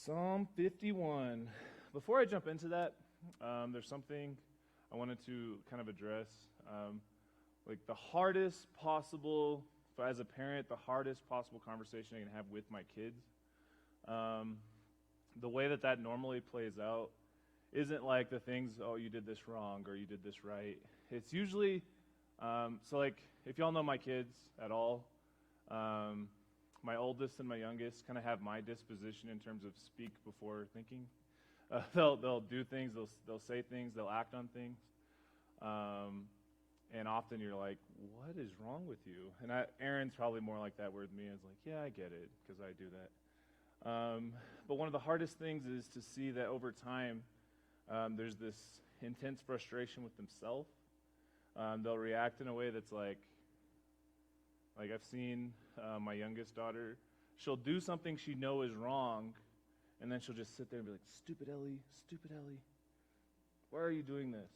Psalm 51. Before I jump into that, there's something I wanted to kind of address. Like the hardest possible, as a parent, the hardest possible conversation I can have with my kids. The way that normally plays out isn't like the things, oh, you did this wrong or you did this right. It's usually, so like, if y'all know my kids at all, my oldest and my youngest kind of have my disposition in terms of speak before thinking. They'll do things, they'll say things, they'll act on things. And often you're like, what is wrong with you? And Aaron's probably more like that with me. It's like, yeah, I get it, because I do that. But one of the hardest things is to see that over time, there's this intense frustration with themselves. They'll react in a way that's like I've seen my youngest daughter, she'll do something she knows is wrong, and then she'll just sit there and be like, stupid Ellie, why are you doing this?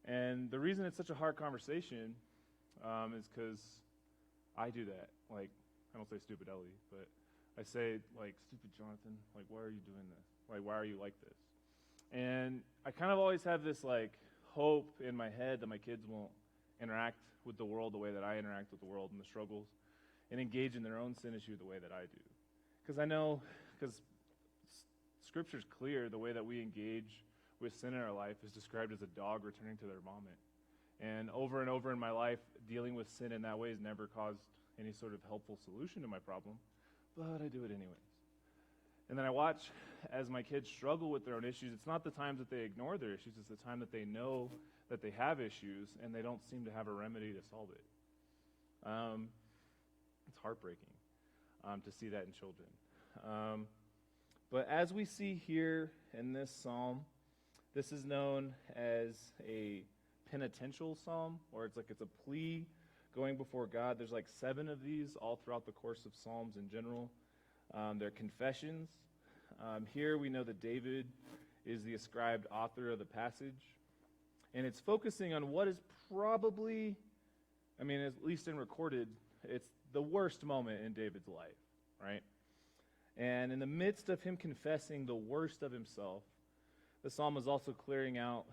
And the reason it's such a hard conversation is because I do that. Like, I don't say stupid Ellie, but I say, like, stupid Jonathan, like, why are you doing this? Like, why are you like this? And I kind of always have this, like, hope in my head that my kids won't interact with the world the way that I interact with the world and the struggles, and engage in their own sin issue the way that I do. Because I know, because Scripture's clear, the way that we engage with sin in our life is described as a dog returning to their vomit. And over in my life, dealing with sin in that way has never caused any sort of helpful solution to my problem, but I do it anyways. And then I watch as my kids struggle with their own issues. It's not the times that they ignore their issues, it's the time that they know that they have issues and they don't seem to have a remedy to solve it. It's heartbreaking to see that in children. But as we see here in this psalm, this is known as a penitential psalm, or it's a plea going before God. There's like 7 of these all throughout the course of Psalms in general. They're confessions. Here we know that David is the ascribed author of the passage. And it's focusing on what is probably, at least in recorded, it's the worst moment in David's life, right? And in the midst of him confessing the worst of himself, the psalm is also clearing out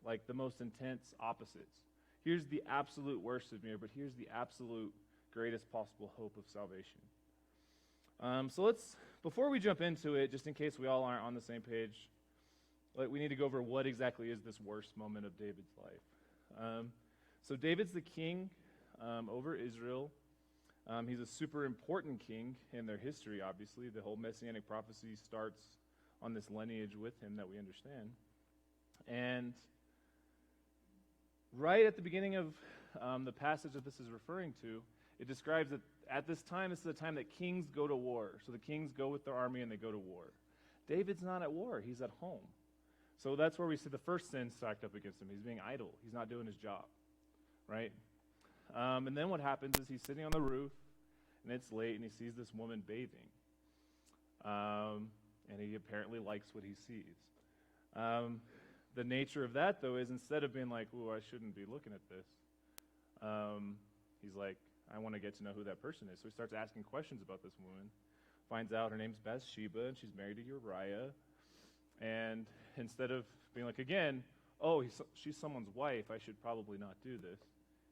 like the most intense opposites. Here's the absolute worst of me, but here's the absolute greatest possible hope of salvation. So before we jump into it, just in case we all aren't on the same page, we need to go over what exactly is this worst moment of David's life. So David's the king over Israel. He's a super important king in their history, obviously. The whole messianic prophecy starts on this lineage with him that we understand. And right at the beginning of the passage that this is referring to, it describes that at this time, this is the time that kings go to war. So the kings go with their army and they go to war. David's not at war. He's at home. So that's where we see the first sin stacked up against him. He's being idle. He's not doing his job, right? And then what happens is he's sitting on the roof, and it's late, and he sees this woman bathing. And he apparently likes what he sees. The nature of that, though, is instead of being like, ooh, I shouldn't be looking at this, he's like, I want to get to know who that person is. So he starts asking questions about this woman, finds out her name's Bathsheba, and she's married to Uriah. And instead of being like, again, oh, she's someone's wife, I should probably not do this,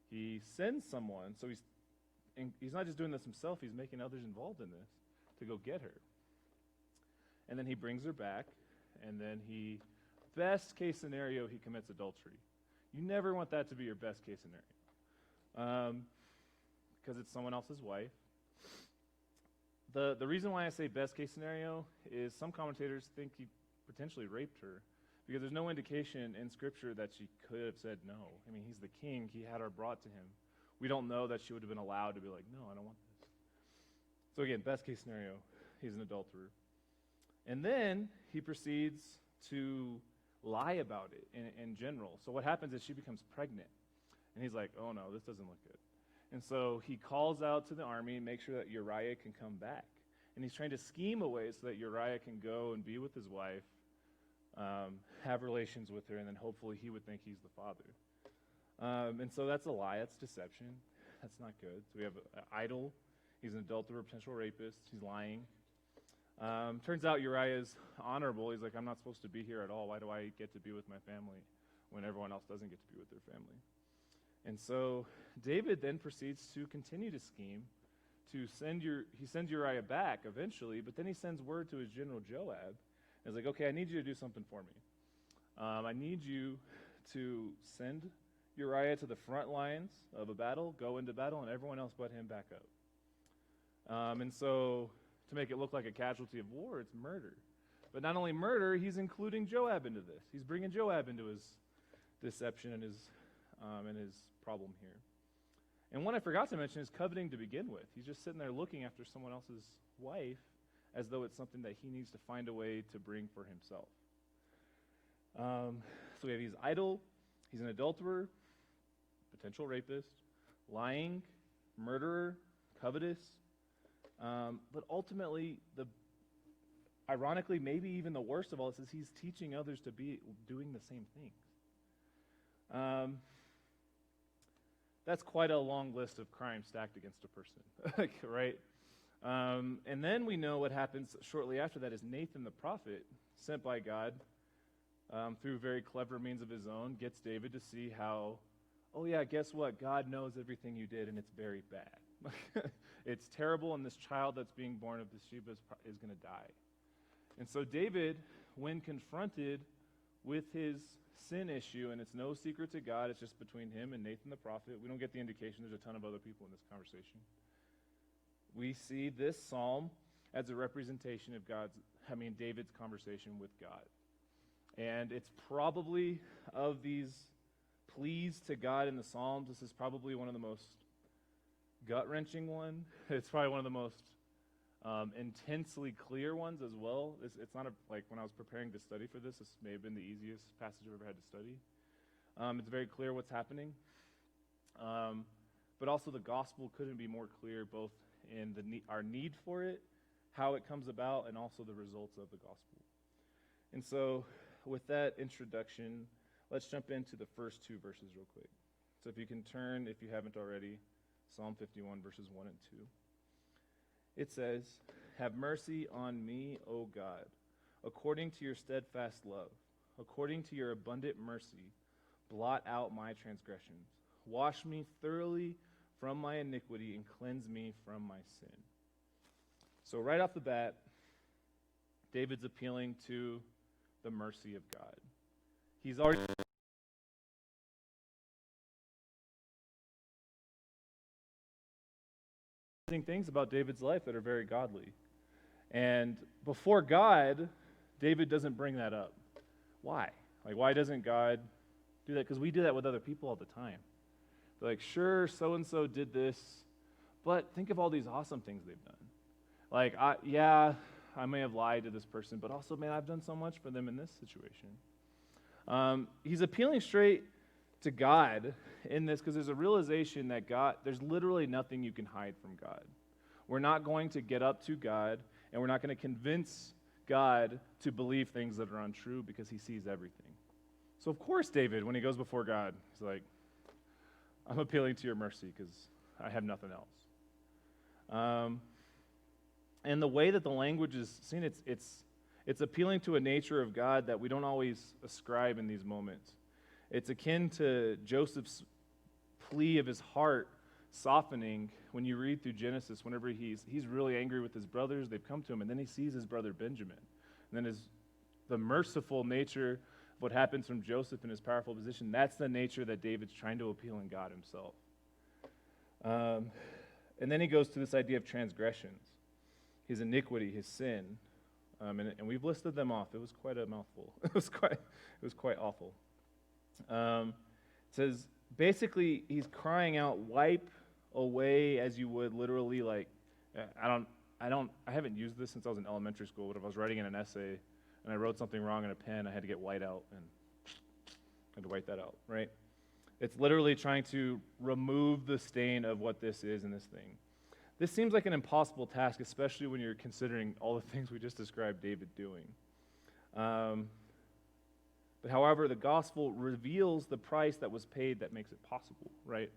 he sends someone. So he's not just doing this himself, he's making others involved in this to go get her. And then he brings her back, and then best case scenario, he commits adultery. You never want that to be your best case scenario, because it's someone else's wife. The reason why I say best case scenario is some commentators think he potentially raped her, because there's no indication in Scripture that she could have said no. He's the king. He had her brought to him. We don't know that she would have been allowed to be like, no, I don't want this. So again, best case scenario, he's an adulterer. And then he proceeds to lie about it in general. So what happens is she becomes pregnant. And he's like, oh no, this doesn't look good. And so he calls out to the army and makes sure that Uriah can come back. And he's trying to scheme a way so that Uriah can go and be with his wife, have relations with her, and then hopefully he would think he's the father. And so that's a lie. That's deception. That's not good. So we have an idol. He's an adulterer, potential rapist. He's lying. Turns out Uriah is honorable. He's like, I'm not supposed to be here at all. Why do I get to be with my family when everyone else doesn't get to be with their family? And so David then proceeds to continue to scheme to he sends Uriah back eventually, but then he sends word to his general Joab. And he's like, okay, I need you to do something for me. I need you to send Uriah to the front lines of a battle, go into battle, and everyone else but him back up. And so to make it look like a casualty of war, it's murder. But not only murder, he's including Joab into this. He's bringing Joab into his deception and his problem here. And one I forgot to mention is coveting to begin with. He's just sitting there looking after someone else's wife as though it's something that he needs to find a way to bring for himself. So we have he's idle, he's an adulterer, potential rapist, lying, murderer, covetous. But ultimately, ironically, maybe even the worst of all this is he's teaching others to be doing the same things. That's quite a long list of crimes stacked against a person, right? And then we know what happens shortly after that is Nathan the prophet, sent by God through very clever means of his own, gets David to see how, oh yeah, guess what? God knows everything you did, and it's very bad. It's terrible, and this child that's being born of Bathsheba is going to die. And so David, when confronted with his sin issue, and it's no secret to God, it's just between him and Nathan the prophet. We don't get the indication there's a ton of other people in this conversation. We see this psalm as a representation of David's conversation with God. And it's probably, of these pleas to God in the Psalms, this is probably one of the most gut-wrenching one. It's probably one of the most intensely clear ones as well. It's not like when I was preparing to study for this may have been the easiest passage I've ever had to study. It's very clear what's happening. But also the gospel couldn't be more clear, both in our need for it, how it comes about, and also the results of the gospel. And so with that introduction, let's jump into the first two verses real quick. So if you can turn, if you haven't already, Psalm 51, verses 1 and 2. It says, "Have mercy on me, O God, according to your steadfast love. According to your abundant mercy, blot out my transgressions. Wash me thoroughly from my iniquity and cleanse me from my sin." So right off the bat, David's appealing to the mercy of God. He's already things about David's life that are very godly. And before God, David doesn't bring that up. Why? Why doesn't God do that? Because we do that with other people all the time. They're like, sure, so-and-so did this, but think of all these awesome things they've done. I may have lied to this person, but also, man, I've done so much for them in this situation. He's appealing straight to God in this because there's a realization that there's literally nothing you can hide from God. We're not going to get up to God, and we're not going to convince God to believe things that are untrue because he sees everything. So of course David, when he goes before God, he's like, I'm appealing to your mercy because I have nothing else. And the way that the language is seen, it's appealing to a nature of God that we don't always ascribe in these moments. It's akin to Joseph's plea of his heart softening when you read through Genesis. Whenever he's really angry with his brothers, they've come to him, and then he sees his brother Benjamin. And then the merciful nature of what happens from Joseph in his powerful position, that's the nature that David's trying to appeal in God himself. And then he goes to this idea of transgressions, his iniquity, his sin. And we've listed them off. It was quite a mouthful. It was quite awful. It says, basically, he's crying out, wipe away as you would literally, I haven't used this since I was in elementary school, but if I was writing in an essay and I wrote something wrong in a pen, I had to get white out and I had to wipe that out, right? It's literally trying to remove the stain of what this is in this thing. This seems like an impossible task, especially when you're considering all the things we just described David doing. But however, the gospel reveals the price that was paid that makes it possible, right?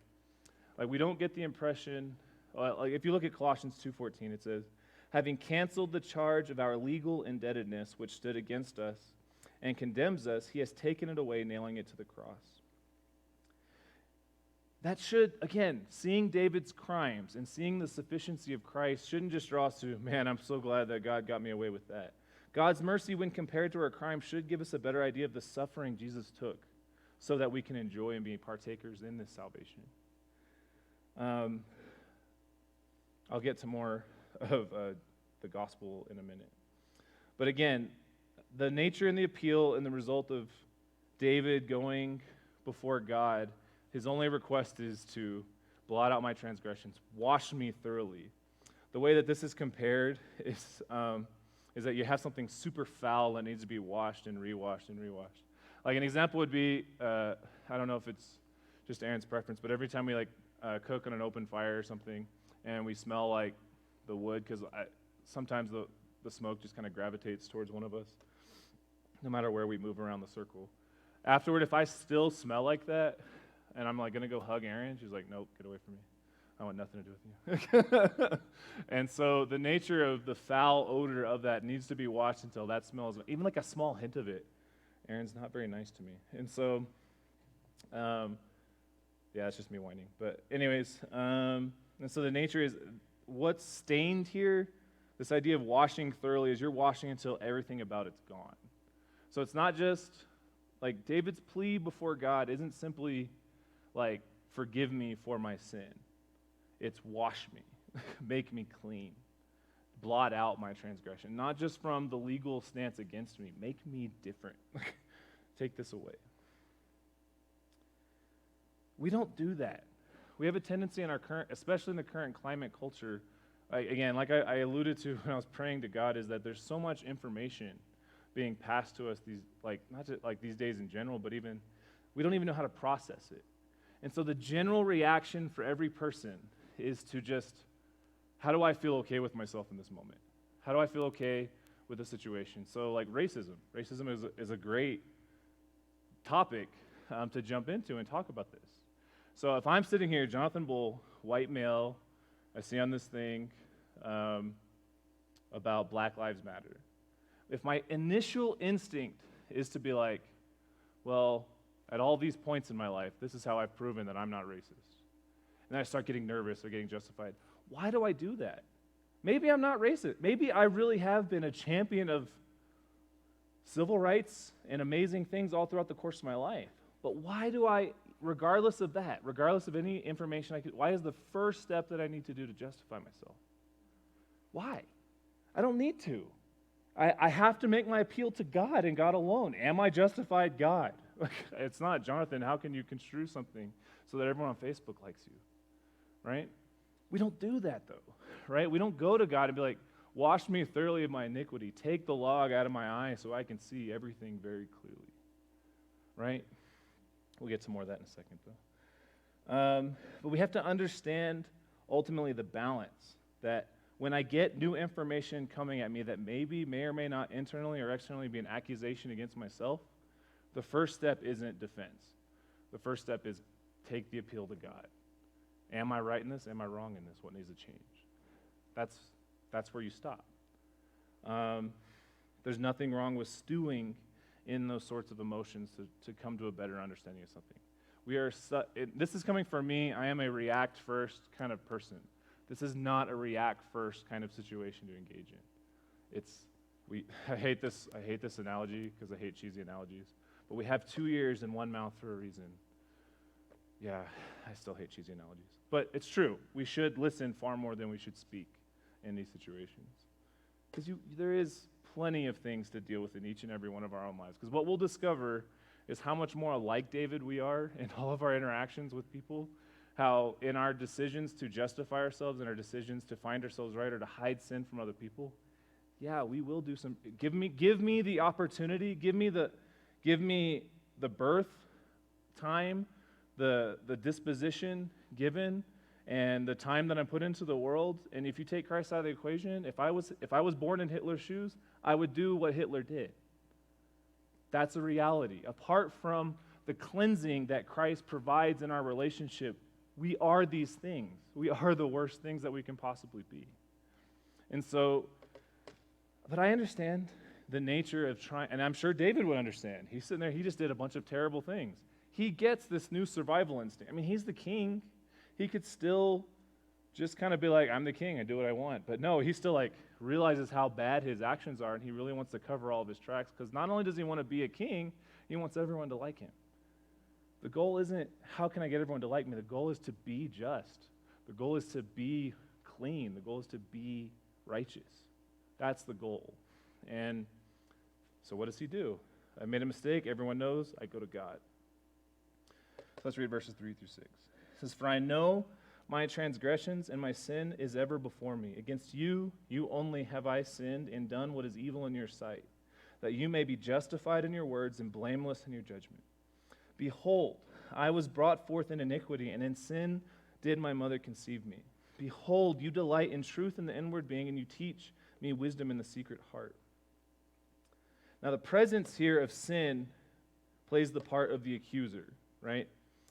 We don't get the impression, if you look at Colossians 2:14, it says, having canceled the charge of our legal indebtedness which stood against us and condemns us, he has taken it away, nailing it to the cross. That should, again, seeing David's crimes and seeing the sufficiency of Christ shouldn't just draw us to, man, I'm so glad that God got me away with that. God's mercy, when compared to our crime, should give us a better idea of the suffering Jesus took so that we can enjoy and be partakers in this salvation. I'll get to more of the gospel in a minute. But again, the nature and the appeal and the result of David going before God, his only request is to blot out my transgressions, wash me thoroughly. The way that this is compared is that you have something super foul that needs to be washed and rewashed and rewashed. Like an example would be, I don't know if it's just Aaron's preference, but every time we cook on an open fire or something and we smell like the wood, because sometimes the smoke just kind of gravitates towards one of us, no matter where we move around the circle. Afterward, if I still smell like that, and I'm going to go hug Aaron, she's like, nope, get away from me. I want nothing to do with you. And so the nature of the foul odor of that needs to be washed until that smells, even like a small hint of it. Aaron's not very nice to me. And so, it's just me whining. But anyways, and so the nature is what's stained here, this idea of washing thoroughly is you're washing until everything about it's gone. So it's not just, like David's plea before God isn't simply like, forgive me for my sin. It's wash me, make me clean, blot out my transgression. Not just from the legal stance against me, make me different. Take this away. We don't do that. We have a tendency in our current, especially in the current climate culture, like I alluded to when I was praying to God, is that there's so much information being passed to us not just like these days in general, but even we don't even know how to process it. And so the general reaction for every person is to just, how do I feel okay with myself in this moment? How do I feel okay with the situation? So like racism. Racism is a great topic to jump into and talk about this. So if I'm sitting here, Jonathan Bull, white male, I see on this thing about Black Lives Matter. If my initial instinct is to be like, well, at all these points in my life, this is how I've proven that I'm not racist. And I start getting nervous or getting justified. Why do I do that? Maybe I'm not racist. Maybe I really have been a champion of civil rights and amazing things all throughout the course of my life. But why do I, regardless of that, regardless of any information why is the first step that I need to do to justify myself? Why? I don't need to. I have to make my appeal to God and God alone. Am I justified, God? It's not, Jonathan, how can you construe something so that everyone on Facebook likes you, right? We don't do that, though, right? We don't go to God and be like, wash me thoroughly of my iniquity. Take the log out of my eye so I can see everything very clearly, right? We'll get to more of that in a second, though. But we have to understand, ultimately, the balance that when I get new information coming at me that may or may not internally or externally be an accusation against myself, the first step isn't defense. The first step is take the appeal to God. Am I right in this? Am I wrong in this? What needs to change? That's where you stop. There's nothing wrong with stewing in those sorts of emotions to come to a better understanding of something. This is coming from me. I am a react first kind of person. This is not a react first kind of situation to engage in. I hate this analogy because I hate cheesy analogies. But we have 2 ears and one mouth for a reason. Yeah, I still hate cheesy analogies. But it's true. We should listen far more than we should speak in these situations. Because there is plenty of things to deal with in each and every one of our own lives. Because what we'll discover is how much more like David we are in all of our interactions with people. How in our decisions to justify ourselves and our decisions to find ourselves right or to hide sin from other people, yeah, we will do some. Give me the opportunity. Give me the birth time, the disposition given, and the time that I'm put into the world. And if you take Christ out of the equation, if I was born in Hitler's shoes, I would do what Hitler did. That's a reality. Apart from the cleansing that Christ provides in our relationship, we are these things. We are the worst things that we can possibly be. And so, but I understand the nature of trying, and I'm sure David would understand. He's sitting there, he just did a bunch of terrible things. He gets this new survival instinct. I mean, he's the king. He could still just kind of be like, I'm the king, I do what I want. But no, he still like realizes how bad his actions are, and he really wants to cover all of his tracks, because not only does he want to be a king, he wants everyone to like him. The goal isn't, how can I get everyone to like me? The goal is to be just. The goal is to be clean. The goal is to be righteous. That's the goal. And so what does he do? I made a mistake. Everyone knows. I go to God. So let's read verses 3 through 6. It says, "For I know my transgressions and my sin is ever before me. Against you, you only have I sinned and done what is evil in your sight, that you may be justified in your words and blameless in your judgment. Behold, I was brought forth in iniquity, and in sin did my mother conceive me. Behold, you delight in truth in the inward being, and you teach me wisdom in the secret heart." Now, the presence here of sin plays the part of the accuser, right?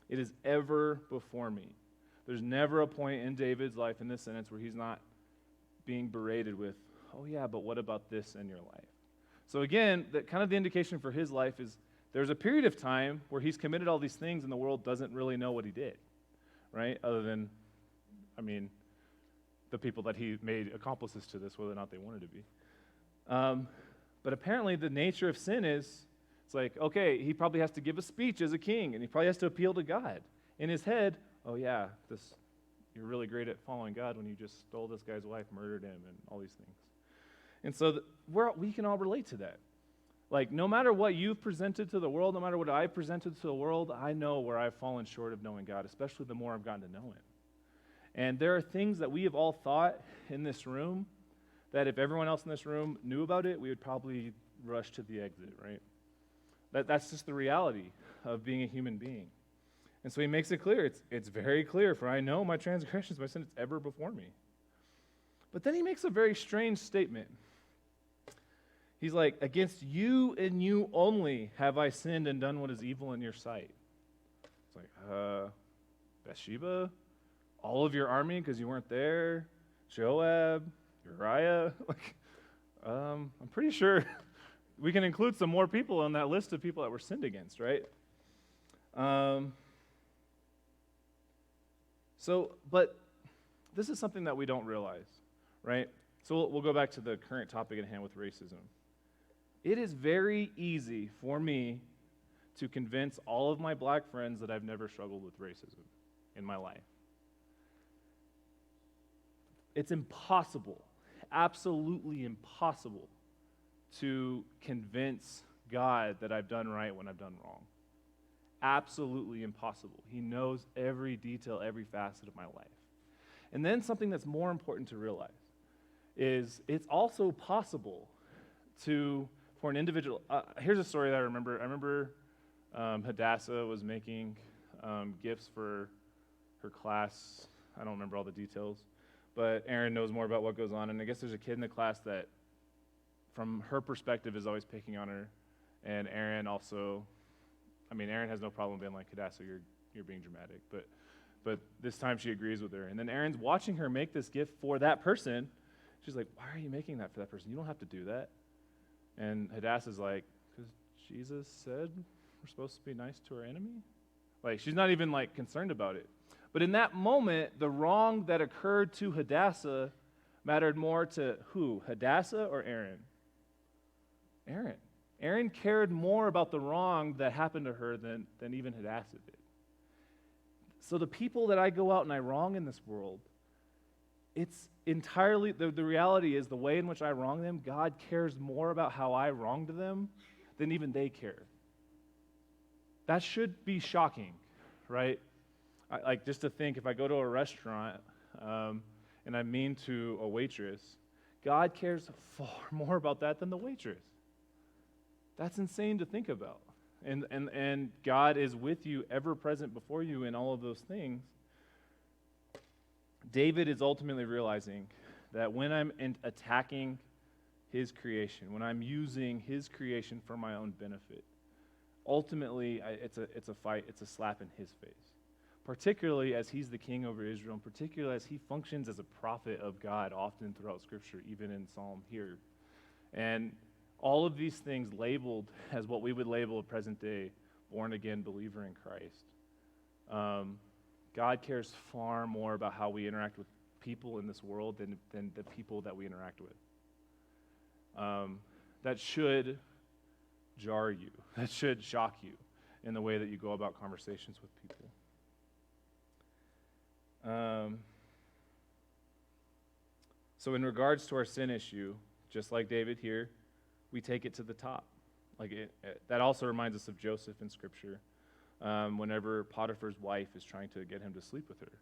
It is ever before me. There's never a point in David's life in this sentence where he's not being berated with, oh yeah, but what about this in your life? So again, that kind of the indication for his life is there's a period of time where he's committed all these things and the world doesn't really know what he did, right? Other than, I mean, the people that he made accomplices to this, whether or not they wanted to be. But apparently the nature of sin is, it's like, okay, he probably has to give a speech as a king, and he probably has to appeal to God. In his head, oh yeah, you're really great at following God when you just stole this guy's wife, murdered him, and all these things. And so we can all relate to that. Like, no matter what you've presented to the world, no matter what I've presented to the world, I know where I've fallen short of knowing God, especially the more I've gotten to know him. And there are things that we have all thought in this room that if everyone else in this room knew about it, we would probably rush to the exit, right? That's just the reality of being a human being. And so he makes it clear. It's very clear, for I know my transgressions, my sin is ever before me. But then he makes a very strange statement. He's like, against you and you only have I sinned and done what is evil in your sight. It's like, Bathsheba? All of your army because you weren't there? Joab? Uriah? I'm pretty sure we can include some more people on that list of people that were sinned against, right? But this is something that we don't realize, right? So we'll go back to the current topic at hand with racism. It is very easy for me to convince all of my black friends that I've never struggled with racism in my life. It's impossible, absolutely impossible, to convince God that I've done right when I've done wrong. Absolutely impossible. He knows every detail, every facet of my life. And then something that's more important to realize is it's also possible for an individual. Here's a story that I remember. I remember Hadassah was making gifts for her class. I don't remember all the details, but Aaron knows more about what goes on. And I guess there's a kid in the class that, from her perspective, is always picking on her. And Aaron also, Aaron has no problem being like, Hadassah, you're being dramatic. But this time she agrees with her. And then Aaron's watching her make this gift for that person. She's like, why are you making that for that person? You don't have to do that. And Hadassah's like, because Jesus said we're supposed to be nice to our enemy? Like, she's not even, concerned about it. But in that moment, the wrong that occurred to Hadassah mattered more to who? Hadassah or Aaron? Aaron. Aaron cared more about the wrong that happened to her than even Hadassah did. So the people that I go out and I wrong in this world, it's entirely, the reality is the way in which I wrong them, God cares more about how I wronged them than even they care. That should be shocking, right? Just to think, if I go to a restaurant and I'm mean to a waitress, God cares far more about that than the waitress. That's insane to think about. And God is with you, ever present before you in all of those things. David is ultimately realizing that when I'm attacking his creation, when I'm using his creation for my own benefit, ultimately it's a fight, it's a slap in his face. particularly as he's the king over Israel, and particularly as he functions as a prophet of God often throughout Scripture, even in Psalm here. And all of these things labeled as what we would label a present-day born-again believer in Christ. God cares far more about how we interact with people in this world than the people that we interact with. That should jar you. That should shock you in the way that you go about conversations with people. So in regards to our sin issue, just like David here, we take it to the top. That also reminds us of Joseph in Scripture. Whenever Potiphar's wife is trying to get him to sleep with her,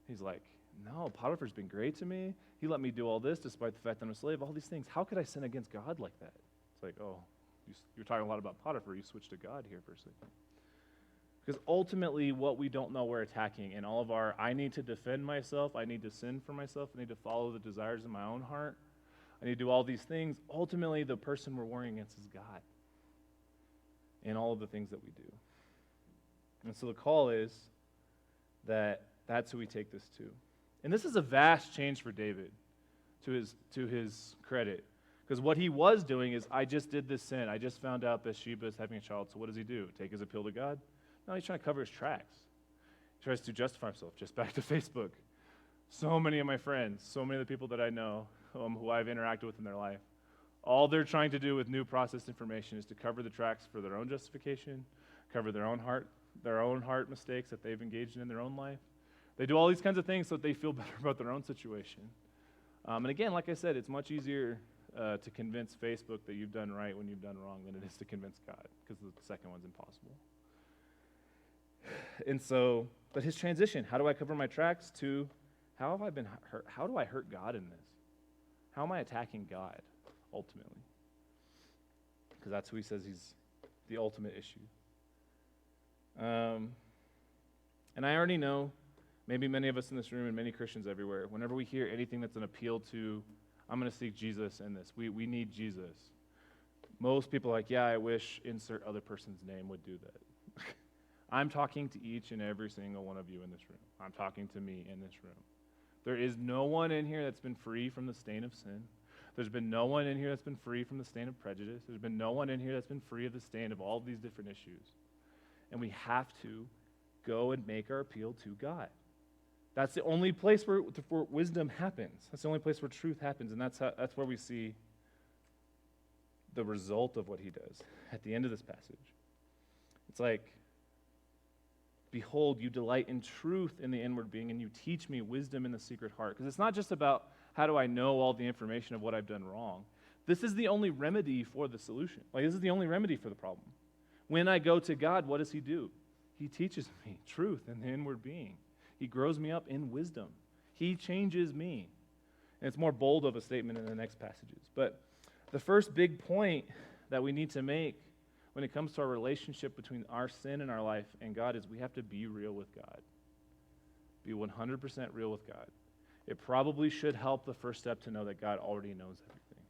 he's like, no, Potiphar's been great to me. He let me do all this despite the fact that I'm a slave, all these things. How could I sin against God like that? It's like, oh, you're talking a lot about Potiphar. You switched to God here for a second. Because ultimately, what we don't know we're attacking in all of our, I need to defend myself, I need to sin for myself, I need to follow the desires of my own heart, I need to do all these things. Ultimately, the person we're warring against is God in all of the things that we do. And so the call is that that's who we take this to. And this is a vast change for David, to his credit. Because what he was doing is, I just did this sin. I just found out Bathsheba is having a child. So what does he do? Take his appeal to God? No, he's trying to cover his tracks. He tries to justify himself. Just back to Facebook. So many of my friends, so many of the people that I know, who I've interacted with in their life, all they're trying to do with new processed information is to cover the tracks for their own justification, cover their own heart mistakes that they've engaged in their own life. They do all these kinds of things so that they feel better about their own situation. And again, like I said, it's much easier to convince Facebook that you've done right when you've done wrong than it is to convince God, because the second one's impossible. And so, but his transition, how do I cover my tracks, to how have I been hurt? How do I hurt God in this? How am I attacking God, ultimately? Because that's who he says he's the ultimate issue. And I already know, maybe many of us in this room and many Christians everywhere, whenever we hear anything that's an appeal to, I'm going to seek Jesus in this. We need Jesus. Most people are like, yeah, I wish insert other person's name would do that. I'm talking to each and every single one of you in this room. I'm talking to me in this room. There is no one in here that's been free from the stain of sin. There's been no one in here that's been free from the stain of prejudice. There's been no one in here that's been free of the stain of all of these different issues. And we have to go and make our appeal to God. That's the only place where wisdom happens. That's the only place where truth happens, and that's where we see the result of what he does at the end of this passage. It's like, behold, you delight in truth in the inward being, and you teach me wisdom in the secret heart. Because it's not just about how do I know all the information of what I've done wrong. This is the only remedy for the solution. This is the only remedy for the problem. When I go to God, what does he do? He teaches me truth in the inward being. He grows me up in wisdom. He changes me. And it's more bold of a statement in the next passages. But the first big point that we need to make when it comes to our relationship between our sin in our life and God is we have to be real with God. Be 100% real with God. It probably should help the first step to know that God already knows everything.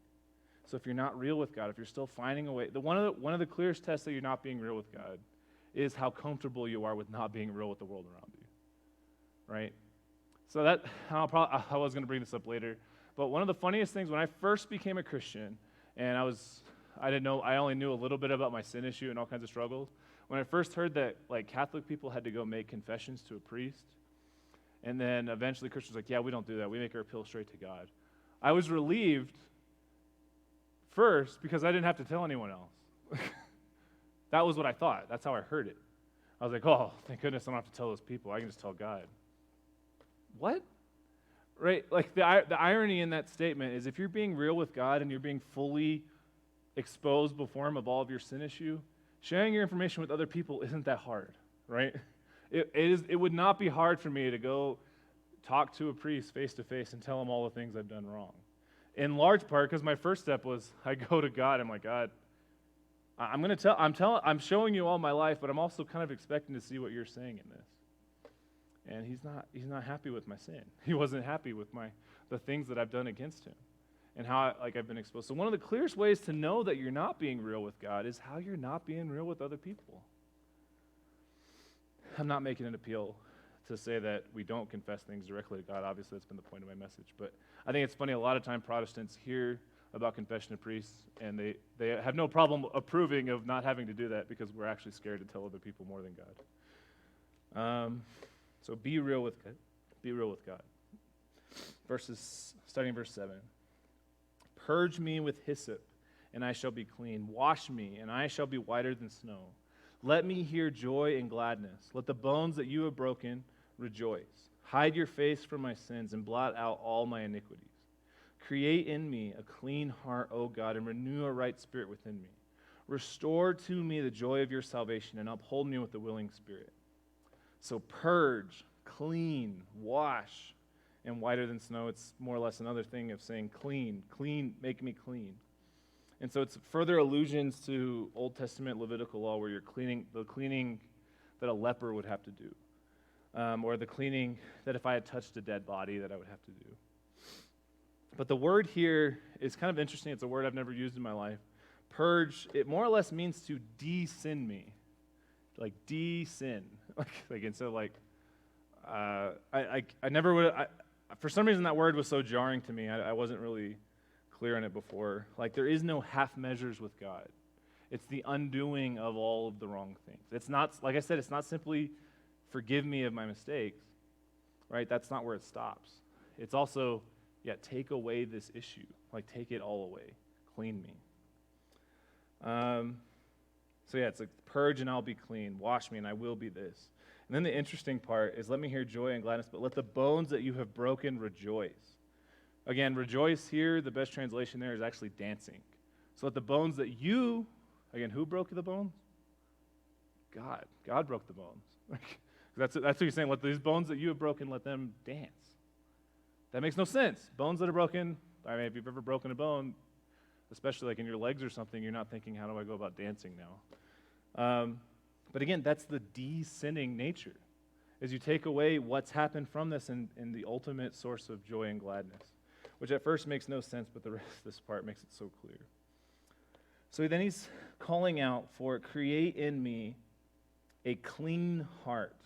So if you're not real with God, if you're still finding a way, one of the clearest tests that you're not being real with God is how comfortable you are with not being real with the world around you. Right? So that, I was going to bring this up later, but one of the funniest things when I first became a Christian, and I only knew a little bit about my sin issue and all kinds of struggles. When I first heard that Catholic people had to go make confessions to a priest, and then eventually Christians were like, yeah, we don't do that. We make our appeal straight to God. I was relieved first because I didn't have to tell anyone else. That was what I thought. That's how I heard it. I was like, oh, thank goodness I don't have to tell those people. I can just tell God. What? Right? The irony in that statement is if you're being real with God and you're being fully exposed before him of all of your sin issue, sharing your information with other people isn't that hard, right? It would not be hard for me to go talk to a priest face to face and tell him all the things I've done wrong. In large part because my first step was I go to God. I'm like, God, I'm showing you all my life, but I'm also kind of expecting to see what you're saying in this. And he's not happy with my sin. He wasn't happy with the things that I've done against him and how I've been exposed. So one of the clearest ways to know that you're not being real with God is how you're not being real with other people. I'm not making an appeal to say that we don't confess things directly to God. Obviously, that's been the point of my message. But I think it's funny, a lot of time Protestants hear about confession of priests, and they have no problem approving of not having to do that because we're actually scared to tell other people more than God. So be real with God. Be real with God. Starting verse 7. Purge me with hyssop, and I shall be clean. Wash me, and I shall be whiter than snow. Let me hear joy and gladness. Let the bones that you have broken rejoice. Hide your face from my sins and blot out all my iniquities. Create in me a clean heart, O God, and renew a right spirit within me. Restore to me the joy of your salvation and uphold me with a willing spirit. So purge, clean, wash, and whiter than snow. It's more or less another thing of saying clean, make me clean. And so it's further allusions to Old Testament Levitical law where you're cleaning, the cleaning that a leper would have to do, or the cleaning that if I had touched a dead body that I would have to do. But the word here is kind of interesting. It's a word I've never used in my life. Purge, it more or less means to de-sin me, like de-sin. like instead of like, I never would. For some reason, that word was so jarring to me. I wasn't really clear on it before. Like, there is no half measures with God. It's the undoing of all of the wrong things. It's not, like I said, it's not simply forgive me of my mistakes, right? That's not where it stops. It's also, take away this issue. Like, take it all away. Clean me. It's like purge and I'll be clean. Wash me and I will be this. And then the interesting part is let me hear joy and gladness, but let the bones that you have broken rejoice. Again, rejoice here, the best translation there is actually dancing. So let the bones that you, again, who broke the bones? God. God broke the bones. That's what he's saying. Let these bones that you have broken, let them dance. That makes no sense. Bones that are broken, I mean, if you've ever broken a bone, especially like in your legs or something, you're not thinking, how do I go about dancing now? But again, that's the de-sinning nature, is you take away what's happened from this and the ultimate source of joy and gladness, which at first makes no sense, but the rest of this part makes it so clear. So then he's calling out for, create in me a clean heart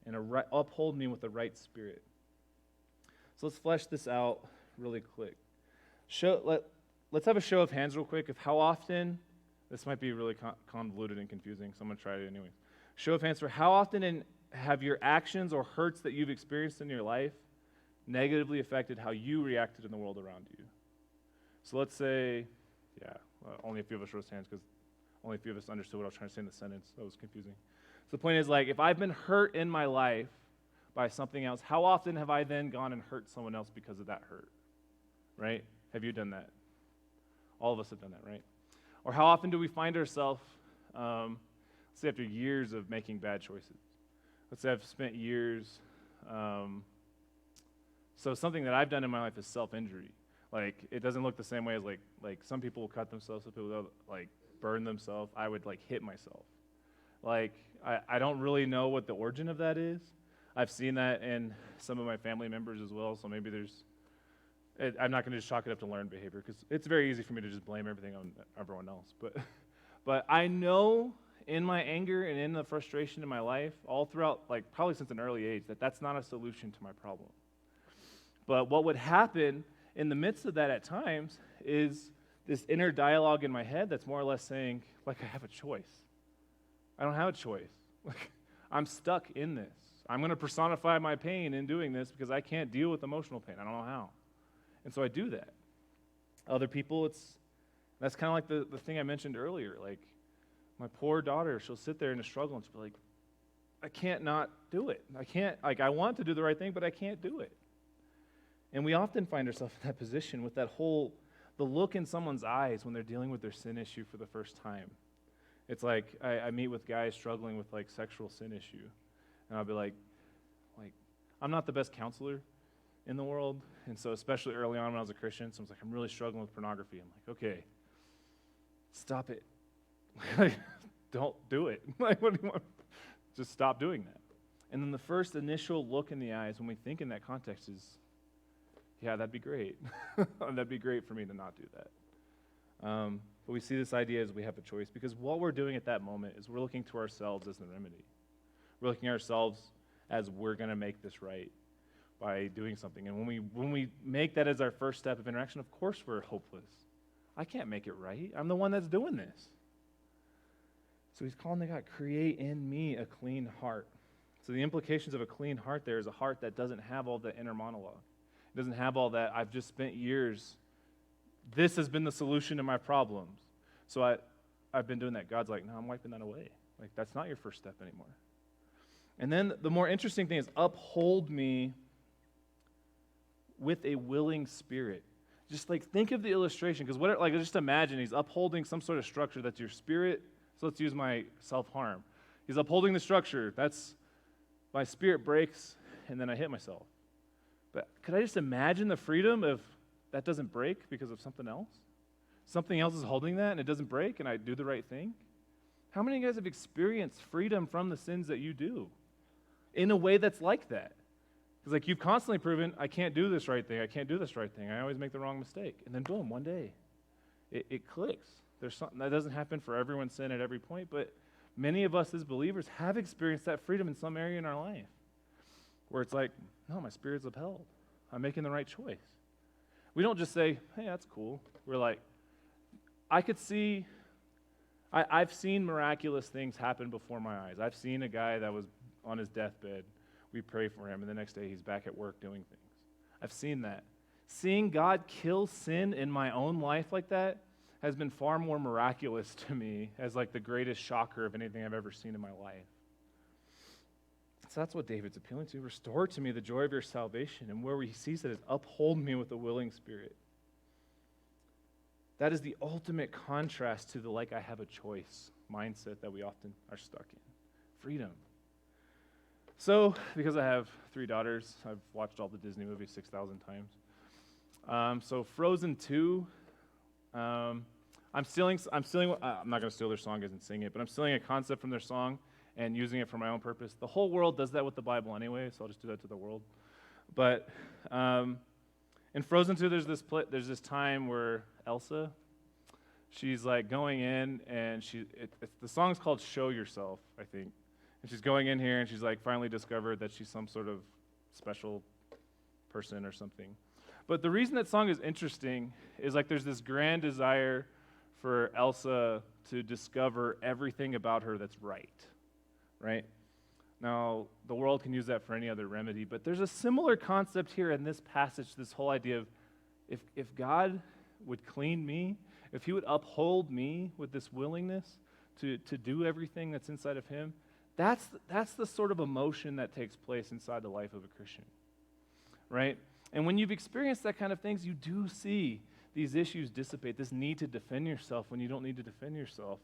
and uphold me with a right spirit. So let's flesh this out really quick. Let's have a show of hands real quick of how often, this might be really convoluted and confusing, so I'm going to try it anyway. Show of hands for how often have your actions or hurts that you've experienced in your life negatively affected how you reacted in the world around you? So let's say, only a few of us raised hands because only a few of us understood what I was trying to say in the sentence. That was confusing. So the point is, like, if I've been hurt in my life by something else, how often have I then gone and hurt someone else because of that hurt? Right? Have you done that? All of us have done that, right? Or how often do we find ourselves, let's say after years of making bad choices. Let's say I've spent years, so something that I've done in my life is self-injury. Like, it doesn't look the same way as like some people will cut themselves, some people will like burn themselves. I would like hit myself. Like, I don't really know what the origin of that is. I've seen that in some of my family members as well, so maybe I'm not going to just chalk it up to learned behavior because it's very easy for me to just blame everything on everyone else. But I know in my anger and in the frustration in my life, all throughout, like probably since an early age, that's not a solution to my problem. But what would happen in the midst of that at times is this inner dialogue in my head that's more or less saying, like, I have a choice. I don't have a choice. Like, I'm stuck in this. I'm going to personify my pain in doing this because I can't deal with emotional pain. I don't know how. And so I do that. Other people, that's kind of like the thing I mentioned earlier. Like, my poor daughter, she'll sit there in a struggle and she'll be like, I can't not do it. I want to do the right thing, but I can't do it. And we often find ourselves in that position with the look in someone's eyes when they're dealing with their sin issue for the first time. It's like, I meet with guys struggling with like sexual sin issue. And I'll be like, I'm not the best counselor in the world. And so especially early on when I was a Christian, so I was like, I'm really struggling with pornography. I'm like, okay, stop it. Don't do it. Like, what do you want? Just stop doing that. And then the first initial look in the eyes when we think in that context is, yeah, that'd be great. That'd be great for me to not do that. But we see this idea as we have a choice because what we're doing at that moment is we're looking to ourselves as the remedy. We're looking at ourselves as we're going to make this right by doing something. And when we make that as our first step of interaction, of course we're hopeless. I can't make it right. I'm the one that's doing this. So he's calling to God, create in me a clean heart. So the implications of a clean heart there is a heart that doesn't have all the inner monologue. It doesn't have all that, I've just spent years, this has been the solution to my problems. So I've been doing that. God's like, no, I'm wiping that away. Like, that's not your first step anymore. And then the more interesting thing is, uphold me with a willing spirit. Just like think of the illustration, because just imagine he's upholding some sort of structure that's your spirit. So let's use my self-harm. He's upholding the structure. That's my spirit breaks, and then I hit myself. But could I just imagine the freedom if that doesn't break because of something else? Something else is holding that, and it doesn't break, and I do the right thing? How many of you guys have experienced freedom from the sins that you do in a way that's like that? Because like you've constantly proven, I can't do this right thing, I can't do this right thing, I always make the wrong mistake. And then boom, one day, it clicks. There's something that doesn't happen for everyone's sin at every point, but many of us as believers have experienced that freedom in some area in our life where it's like, no, my spirit's upheld. I'm making the right choice. We don't just say, hey, that's cool. We're like, I've seen miraculous things happen before my eyes. I've seen a guy that was on his deathbed. We pray for him, and the next day he's back at work doing things. I've seen that. Seeing God kill sin in my own life like that has been far more miraculous to me as like the greatest shocker of anything I've ever seen in my life. So that's what David's appealing to. Restore to me the joy of your salvation. And where he sees it is uphold me with a willing spirit. That is the ultimate contrast to the like I have a choice mindset that we often are stuck in. Freedom. So, because I have 3 daughters, I've watched all the Disney movies 6,000 times. So Frozen 2, I'm not going to steal their song and sing it, but I'm stealing a concept from their song and using it for my own purpose. The whole world does that with the Bible anyway, so I'll just do that to the world. But in Frozen 2, there's this time where Elsa, she's like going in, and the song's called "Show Yourself," I think. And she's going in here, and she's like finally discovered that she's some sort of special person or something. But the reason that song is interesting is like there's this grand desire for Elsa to discover everything about her that's right? Now, the world can use that for any other remedy, but there's a similar concept here in this passage, this whole idea of if God would clean me, if he would uphold me with this willingness to do everything that's inside of him, that's the sort of emotion that takes place inside the life of a Christian, right? And when you've experienced that kind of things, you do see these issues dissipate. This need to defend yourself when you don't need to defend yourself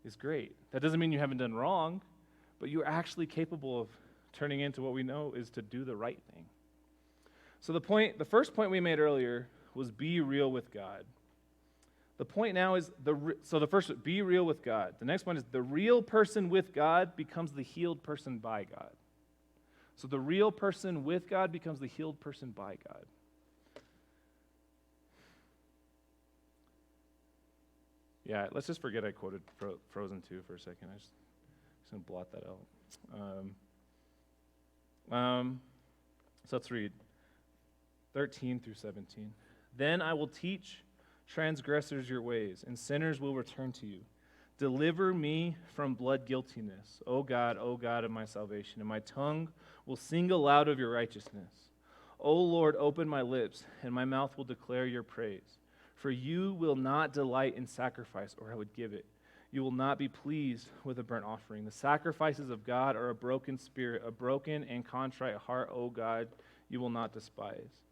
is great. That doesn't mean you haven't done wrong, but you're actually capable of turning into what we know is to do the right thing. So the first point we made earlier was be real with God. The point now is, the first, be real with God. The next one is the real person with God becomes the healed person by God. So the real person with God becomes the healed person by God. Yeah, let's just forget I quoted Frozen 2 for a second. I'm just going to blot that out. So let's read 13 through 17. Then I will teach transgressors your ways, and sinners will return to you. Deliver me from blood guiltiness, O God of my salvation, and my tongue will sing aloud of your righteousness. O Lord, open my lips, and my mouth will declare your praise. For you will not delight in sacrifice, or I would give it. You will not be pleased with a burnt offering. The sacrifices of God are a broken spirit, a broken and contrite heart, O God, you will not despise.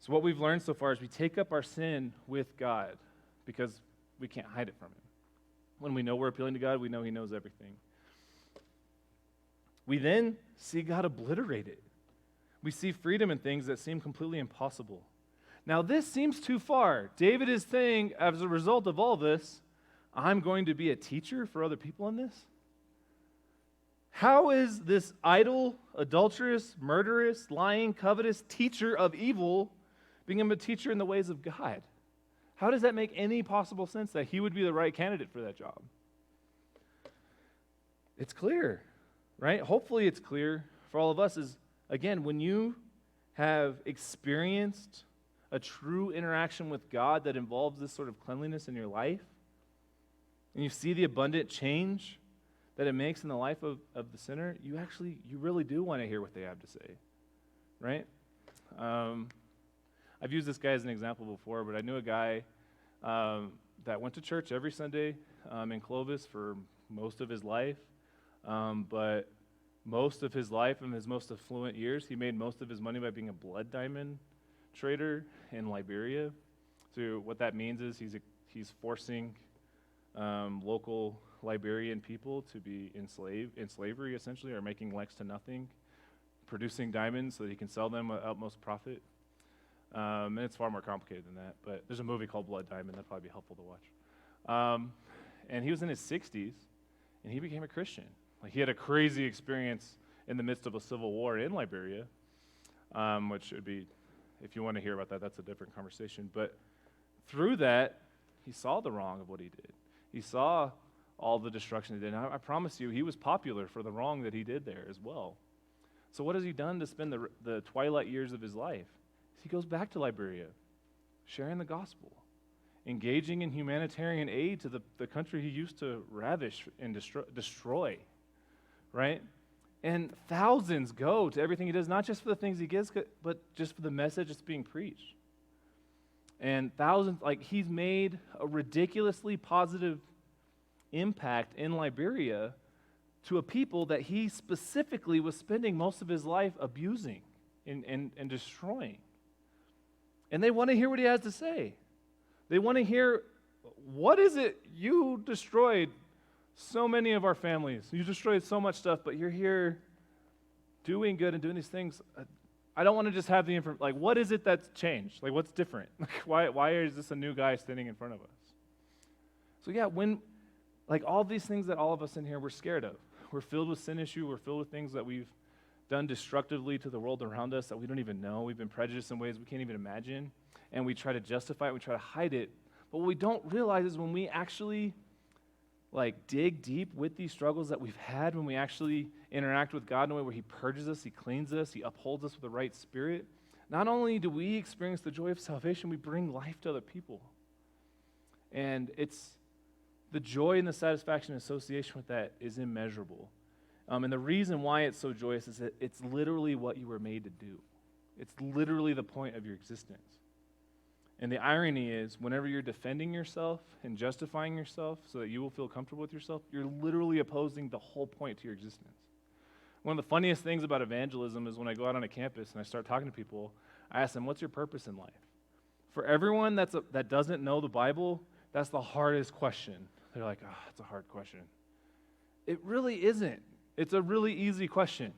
So what we've learned so far is we take up our sin with God because we can't hide it from him. When we know we're appealing to God, we know he knows everything. We then see God obliterate it. We see freedom in things that seem completely impossible. Now this seems too far. David is saying, as a result of all this, I'm going to be a teacher for other people in this? How is this idle, adulterous, murderous, lying, covetous teacher of evil become a teacher in the ways of God? How does that make any possible sense that he would be the right candidate for that job? It's clear. right? Hopefully it's clear for all of us is, again, when you have experienced a true interaction with God that involves this sort of cleanliness in your life, and you see the abundant change that it makes in the life of the sinner, you really do want to hear what they have to say, right? I've used this guy as an example before, but I knew a guy that went to church every Sunday in Clovis for most of his life, but most of his life and his most affluent years, he made most of his money by being a blood diamond trader in Liberia. So what that means is he's forcing local Liberian people to be in slavery, essentially, or making next to nothing, producing diamonds so that he can sell them at utmost profit. And it's far more complicated than that, but there's a movie called Blood Diamond that'd probably be helpful to watch. And he was in his 60s, and he became a Christian. Like, he had a crazy experience in the midst of a civil war in Liberia, which would be, if you want to hear about that, that's a different conversation. But through that, he saw the wrong of what he did. He saw all the destruction he did. And I promise you, he was popular for the wrong that he did there as well. So what has he done to spend the twilight years of his life? He goes back to Liberia, sharing the gospel, engaging in humanitarian aid to the country he used to ravish and destroy, right? And thousands go to everything he does, not just for the things he gives, but just for the message that's being preached. And thousands, like, he's made a ridiculously positive impact in Liberia to a people that he specifically was spending most of his life abusing and destroying. And they want to hear what he has to say. They want to hear, what is it you destroyed so many of our families? You destroyed so much stuff, but you're here doing good and doing these things. I don't want to just have the information. Like, what is it that's changed? Like, what's different? Why is this a new guy standing in front of us? So yeah, like, all these things that all of us in here we're scared of. We're filled with sin issue. We're filled with things that we've done destructively to the world around us that we don't even know. We've been prejudiced in ways we can't even imagine. And we try to justify it. We try to hide it. But what we don't realize is when we actually, like, dig deep with these struggles that we've had, when we actually interact with God in a way where he purges us, he cleans us, he upholds us with the right spirit, not only do we experience the joy of salvation, we bring life to other people. And it's the joy and the satisfaction association with that is immeasurable. And the reason why it's so joyous is that it's literally what you were made to do. It's literally the point of your existence. And the irony is, whenever you're defending yourself and justifying yourself so that you will feel comfortable with yourself, you're literally opposing the whole point to your existence. One of the funniest things about evangelism is when I go out on a campus and I start talking to people, I ask them, what's your purpose in life? For everyone that doesn't know the Bible, that's the hardest question. They're like, oh, it's a hard question. It really isn't. It's a really easy question.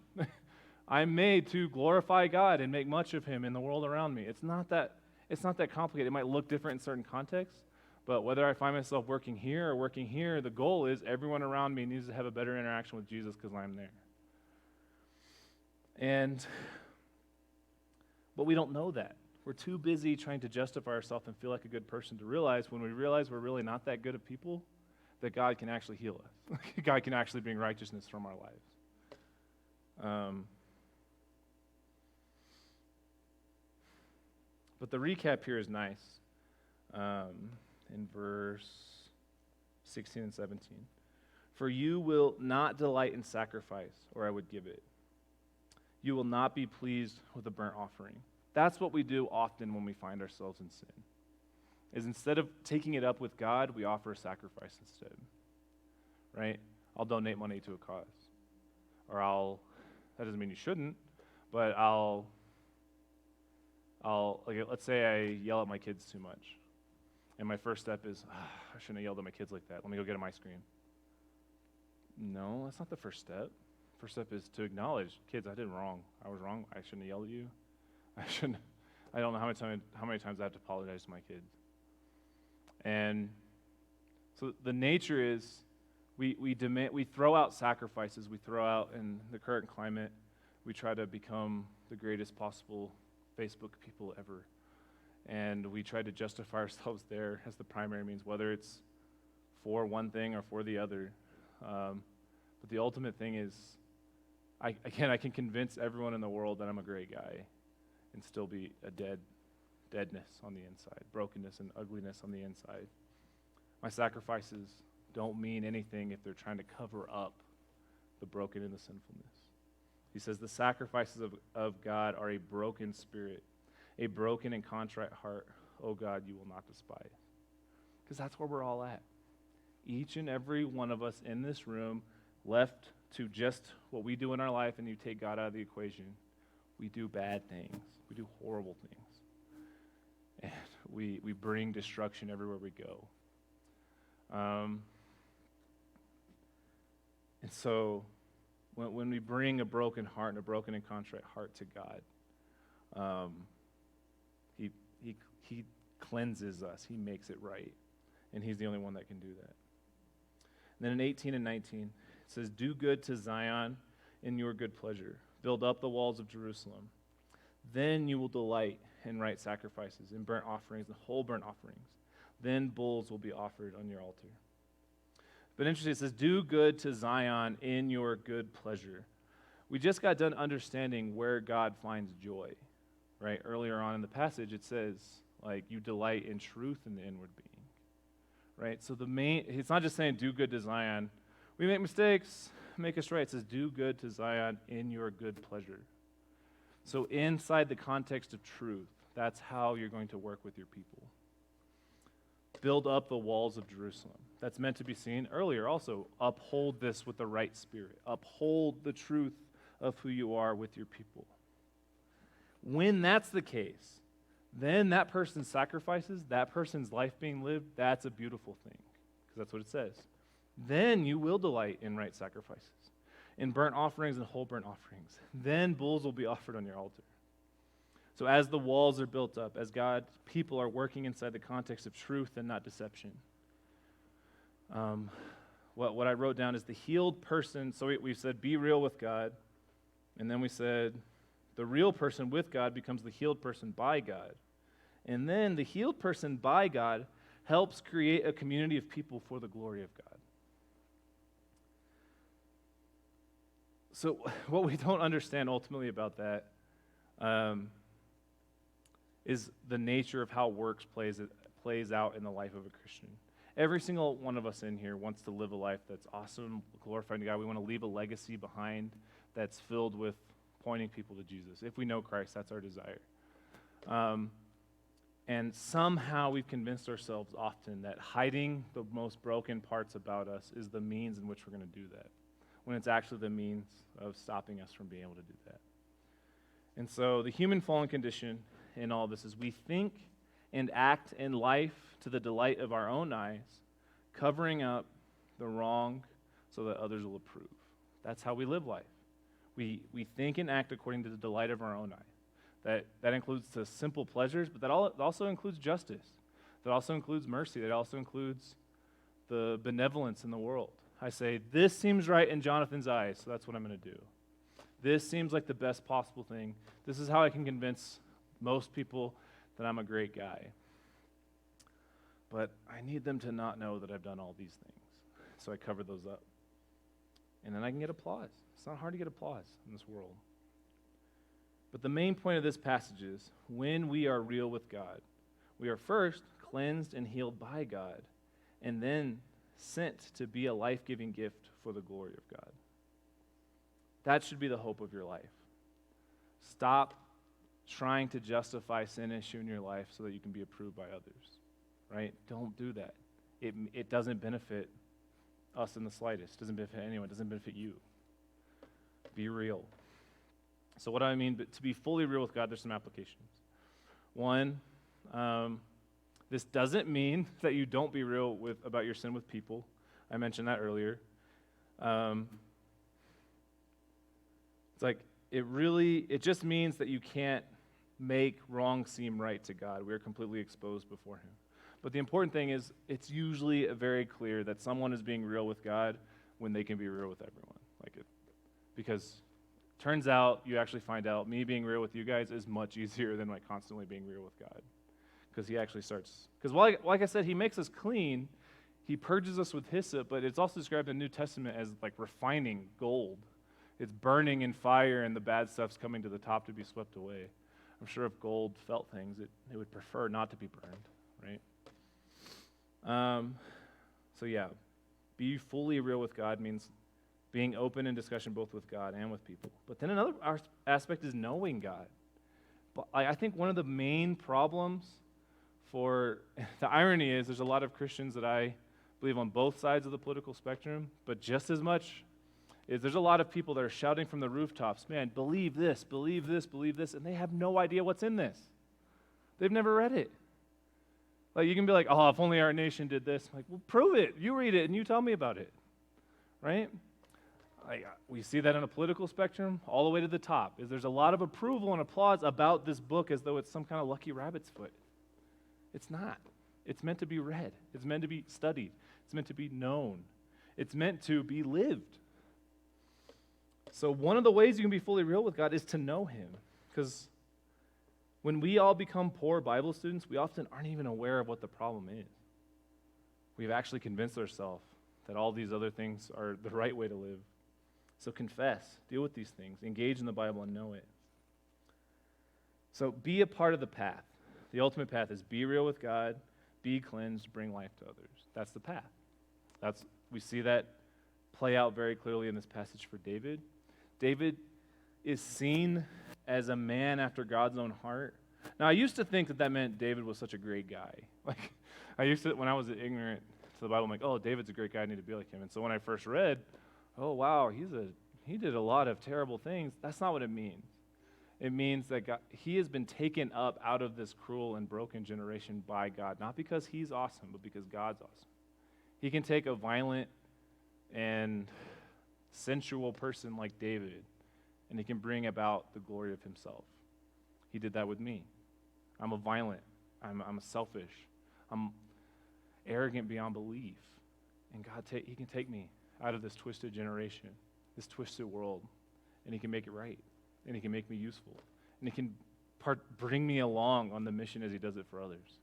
I'm made to glorify God and make much of him in the world around me. It's not that complicated. It might look different in certain contexts, but whether I find myself working here or working here, the goal is everyone around me needs to have a better interaction with Jesus because I'm there. But we don't know that. We're too busy trying to justify ourselves and feel like a good person to realize when we realize we're really not that good of people, that God can actually heal us. God can actually bring righteousness from our lives. But the recap here is nice in verse 16 and 17. For you will not delight in sacrifice, or I would give it. You will not be pleased with a burnt offering. That's what we do often when we find ourselves in sin, is instead of taking it up with God, we offer a sacrifice instead, right? I'll donate money to a cause. Or that doesn't mean you shouldn't, but like, let's say I yell at my kids too much. And my first step is, I shouldn't have yelled at my kids like that. Let me go get them ice cream. No, that's not the first step. First step is to acknowledge, kids, I did wrong. I was wrong. I shouldn't have yelled at you. I don't know how many times I have to apologize to my kids. And so the nature is we throw out sacrifices. We throw out, in the current climate, we try to become the greatest possible Facebook people ever. And we try to justify ourselves there as the primary means, whether it's for one thing or for the other. But the ultimate thing is I can convince everyone in the world that I'm a great guy and still be a deadness on the inside, brokenness and ugliness on the inside. My sacrifices don't mean anything if they're trying to cover up the broken and the sinfulness. He says the sacrifices of God are a broken spirit, a broken and contrite heart. Oh God, you will not despise. Because that's where we're all at. Each and every one of us in this room, left to just what we do in our life and you take God out of the equation, we do bad things. We do horrible things. And we bring destruction everywhere we go. And so when we bring a broken heart and a broken and contrite heart to God, he cleanses us. He makes it right. And he's the only one that can do that. And then in 18 and 19, it says, do good to Zion in your good pleasure. Build up the walls of Jerusalem. Then you will delight in right sacrifices, in burnt offerings, and whole burnt offerings. Then bulls will be offered on your altar. But interesting, it says, do good to Zion in your good pleasure. We just got done understanding where God finds joy, right? Earlier on in the passage, it says, like, you delight in truth in the inward being, right? So it's not just saying do good to Zion. We make mistakes, make us right. It says do good to Zion in your good pleasure. So inside the context of truth, that's how you're going to work with your people. Build up the walls of Jerusalem. That's meant to be seen earlier also. Uphold this with the right spirit. Uphold the truth of who you are with your people. When that's the case, then that person's sacrifices, that person's life being lived, that's a beautiful thing. Because that's what it says. Then you will delight in right sacrifices, in burnt offerings and whole burnt offerings. Then bulls will be offered on your altar. So as the walls are built up, as God's people are working inside the context of truth and not deception, what I wrote down is the healed person. So we said be real with God, and then we said the real person with God becomes the healed person by God. And then the healed person by God helps create a community of people for the glory of God. So what we don't understand ultimately about that is the nature of how works plays out in the life of a Christian. Every single one of us in here wants to live a life that's awesome, glorifying to God. We want to leave a legacy behind that's filled with pointing people to Jesus. If we know Christ, that's our desire. And somehow we've convinced ourselves often that hiding the most broken parts about us is the means in which we're going to do that, when it's actually the means of stopping us from being able to do that. And so the human fallen condition in all this is we think and act in life to the delight of our own eyes, covering up the wrong so that others will approve. That's how we live life. We think and act according to the delight of our own eye. That includes the simple pleasures, but that also includes justice. That also includes mercy. That also includes the benevolence in the world. I say, this seems right in Jonathan's eyes, so that's what I'm going to do. This seems like the best possible thing. This is how I can convince most people that I'm a great guy. But I need them to not know that I've done all these things. So I cover those up. And then I can get applause. It's not hard to get applause in this world. But the main point of this passage is, when we are real with God, we are first cleansed and healed by God, and then sent to be a life-giving gift for the glory of God. That should be the hope of your life. Stop trying to justify sin issue in your life so that you can be approved by others, right? Don't do that. It doesn't benefit us in the slightest. It doesn't benefit anyone. It doesn't benefit you. Be real. So what do I mean? But to be fully real with God, there's some applications. One, this doesn't mean that you don't be real about your sin with people. I mentioned that earlier. It's like, it just means that you can't make wrong seem right to God. We are completely exposed before Him. But the important thing is, it's usually very clear that someone is being real with God when they can be real with everyone. Because turns out, you actually find out, me being real with you guys is much easier than constantly being real with God. Because He actually starts, because like I said, He makes us clean. He purges us with hyssop, but it's also described in the New Testament as refining gold. It's burning in fire, and the bad stuff's coming to the top to be swept away. I'm sure if gold felt things, it would prefer not to be burned, right? So yeah, be fully real with God means being open in discussion both with God and with people. But then another aspect is knowing God. But I think one of the main problems for the irony is there's a lot of Christians that I believe on both sides of the political spectrum, but just as much is there's a lot of people that are shouting from the rooftops, man, believe this, believe this, believe this, and they have no idea what's in this. They've never read it. Like, you can be like, oh, if only our nation did this. I'm like, well, prove it. You read it and you tell me about it, right? We see that in a political spectrum all the way to the top. There's a lot of approval and applause about this book as though it's some kind of lucky rabbit's foot. It's not. It's meant to be read. It's meant to be studied. It's meant to be known. It's meant to be lived. So one of the ways you can be fully real with God is to know him. Because when we all become poor Bible students, we often aren't even aware of what the problem is. We've actually convinced ourselves that all these other things are the right way to live. So confess, deal with these things, engage in the Bible and know it. So be a part of the path. The ultimate path is be real with God, be cleansed, bring life to others. That's the path. We see that play out very clearly in this passage for David. David is seen as a man after God's own heart. Now, I used to think that meant David was such a great guy. When I was ignorant to the Bible, I'm like, oh, David's a great guy, I need to be like him. And so when I first read, oh, wow, he did a lot of terrible things. That's not what it means. It means that he has been taken up out of this cruel and broken generation by God, not because he's awesome, but because God's awesome. He can take a violent and sensual person like David, and he can bring about the glory of himself. He did that with me. I'm a violent. I'm selfish. I'm arrogant beyond belief. And God, he can take me out of this twisted generation, this twisted world, and he can make it right. And he can make me useful. And he can bring me along on the mission as he does it for others.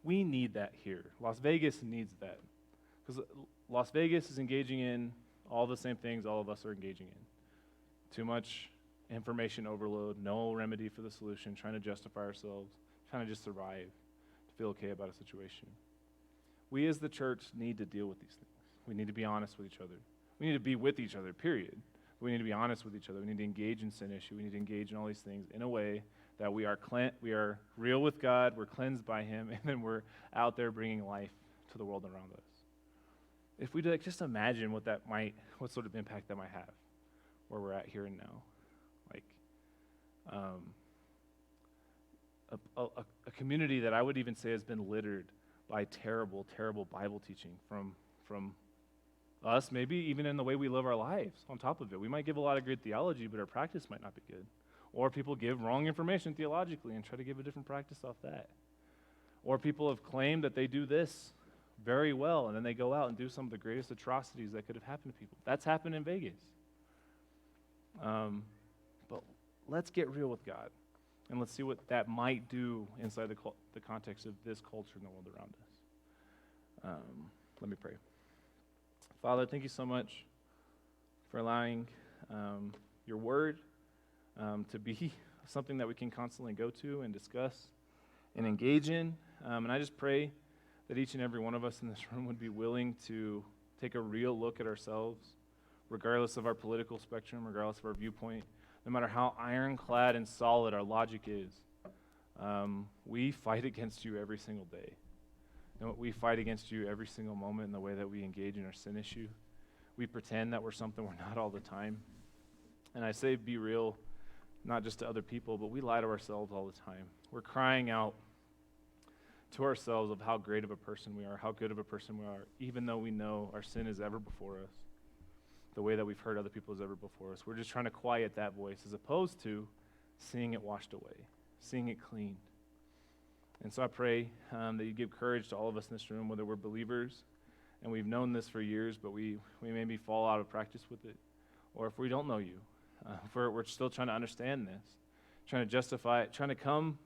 We need that here. Las Vegas needs that. Because Las Vegas is engaging in all the same things all of us are engaging in. Too much information overload, no remedy for the solution, trying to justify ourselves, trying to just survive, to feel okay about a situation. We as the church need to deal with these things. We need to be honest with each other. We need to be with each other, period. We need to be honest with each other. We need to engage in sin issue. We need to engage in all these things in a way that we are real with God, we're cleansed by him, and then we're out there bringing life to the world around us. If we just imagine what sort of impact that might have, where we're at here and now. A community that I would even say has been littered by terrible, terrible Bible teaching from us, maybe even in the way we live our lives on top of it. We might give a lot of great theology, but our practice might not be good. Or people give wrong information theologically and try to give a different practice off that. Or people have claimed that they do this very well, and then they go out and do some of the greatest atrocities that could have happened to people. That's happened in Vegas. But let's get real with God, and let's see what that might do inside the context of this culture and the world around us. Let me pray. Father, thank you so much for allowing your word to be something that we can constantly go to and discuss and engage in. And I just pray that each and every one of us in this room would be willing to take a real look at ourselves, regardless of our political spectrum, regardless of our viewpoint, no matter how ironclad and solid our logic is. We fight against you every single day. We fight against you every single moment in the way that we engage in our sin issue. We pretend that we're something we're not all the time. And I say be real, not just to other people, but we lie to ourselves all the time. We're crying out to ourselves of how great of a person we are, how good of a person we are, even though we know our sin is ever before us, the way that we've hurt other people is ever before us. We're just trying to quiet that voice as opposed to seeing it washed away, seeing it cleaned. And so I pray that you give courage to all of us in this room, whether we're believers, and we've known this for years, but we maybe fall out of practice with it, or if we don't know you, if we're still trying to understand this, trying to justify it, trying to come,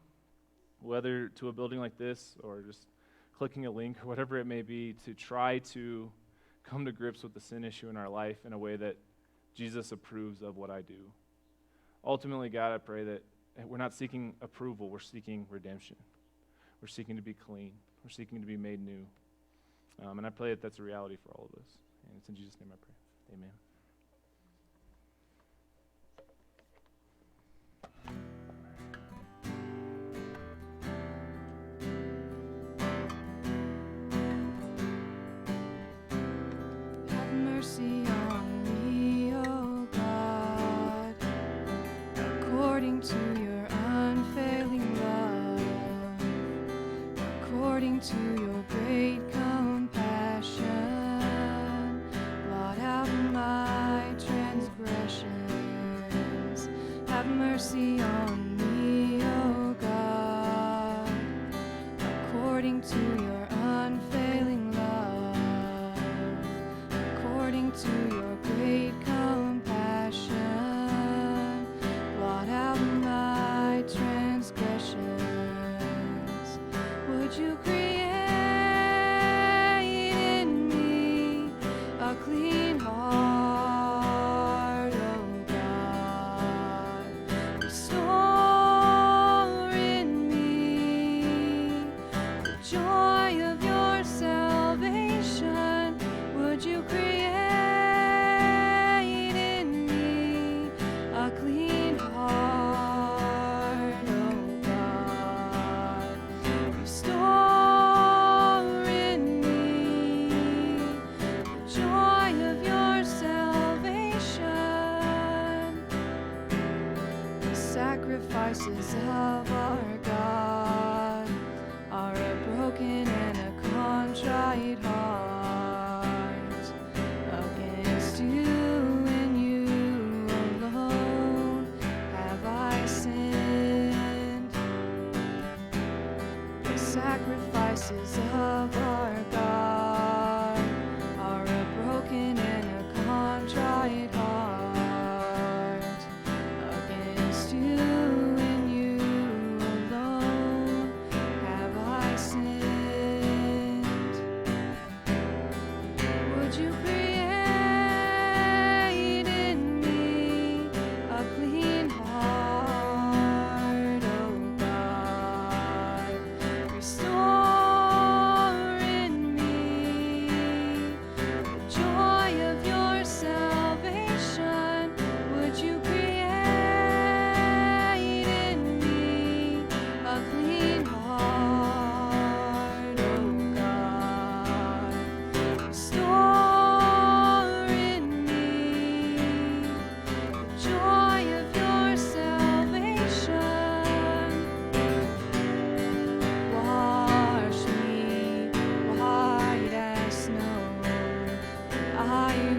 whether to a building like this or just clicking a link or whatever it may be, to try to come to grips with the sin issue in our life in a way that Jesus approves of what I do. Ultimately, God, I pray that we're not seeking approval, we're seeking redemption. We're seeking to be clean. We're seeking to be made new. And I pray that that's a reality for all of us. And it's in Jesus' name I pray. Amen. Mercy on me, O God, according to your unfailing love, according to your great compassion, blot out my transgressions. Have mercy on me, O God, according to your unfailing love, according to your great compassion, blot out my transgressions. Would you create in me a clean heart, O God? Restore in me the joy of your salvation. Would you create in me a clean heart, O God? Restore in me the joy of your salvation. The sacrifices of our God are a broken and a contrite heart. Against you and you alone have I sinned. The sacrifices of our God are a broken and a contrite heart. Against you and you alone have I sinned. Would you create in me a clean heart, O God? Restore in me the joy of your salvation. Would you create in me a clean heart, O God? Restore in me the joy of your salvation. Wash me white as snow, I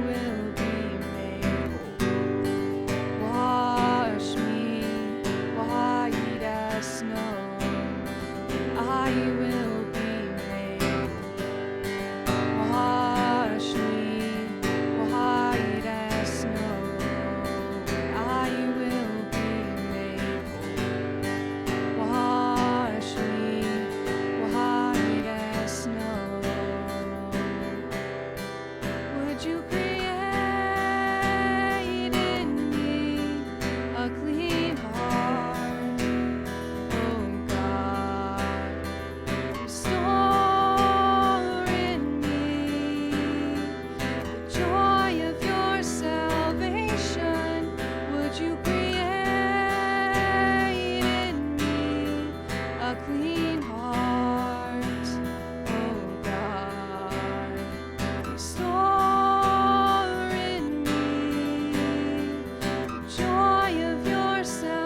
will be made whole. Wash me white as snow, I will be made whole. Wash me white as snow, I will be made whole. Wash me white as snow. Would you create in me a clean heart, O God? Restore in me the joy of your salvation. Would you create in me a clean heart, O God? Restore in me the joy of your salvation.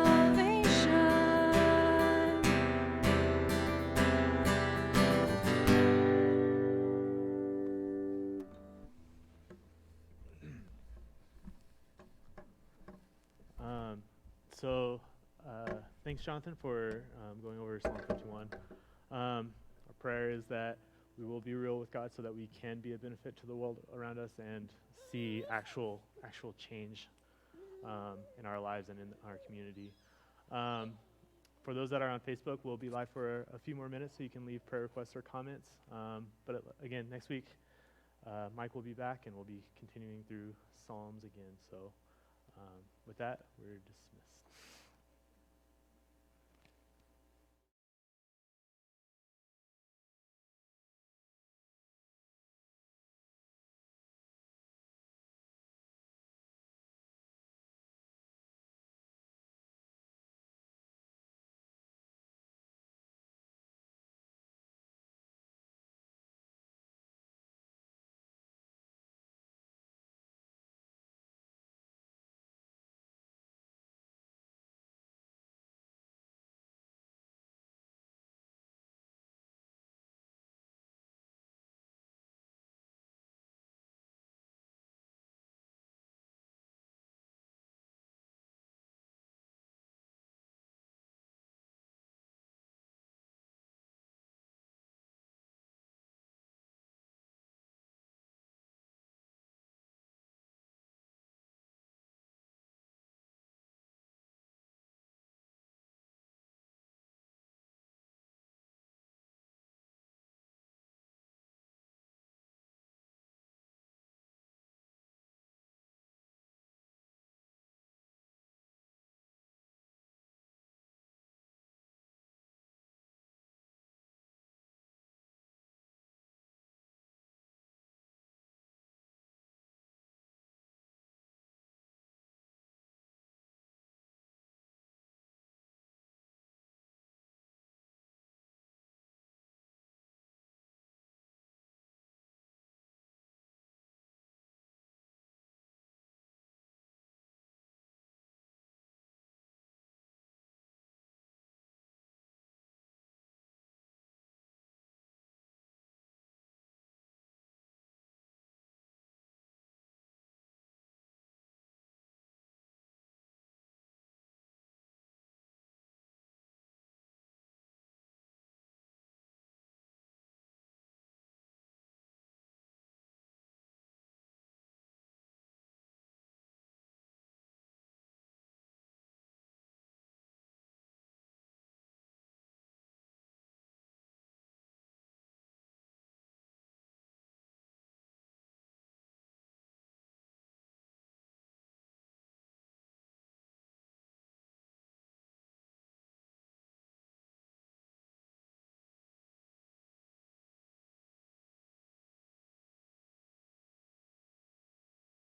Thanks, Jonathan, for going over Psalm 51. Our prayer is that we will be real with God so that we can be a benefit to the world around us and see actual change in our lives and in our community. For those that are on Facebook, we'll be live for a few more minutes, so you can leave prayer requests or comments. But again, next week, Mike will be back, and we'll be continuing through Psalms again. So with that, we're dismissed.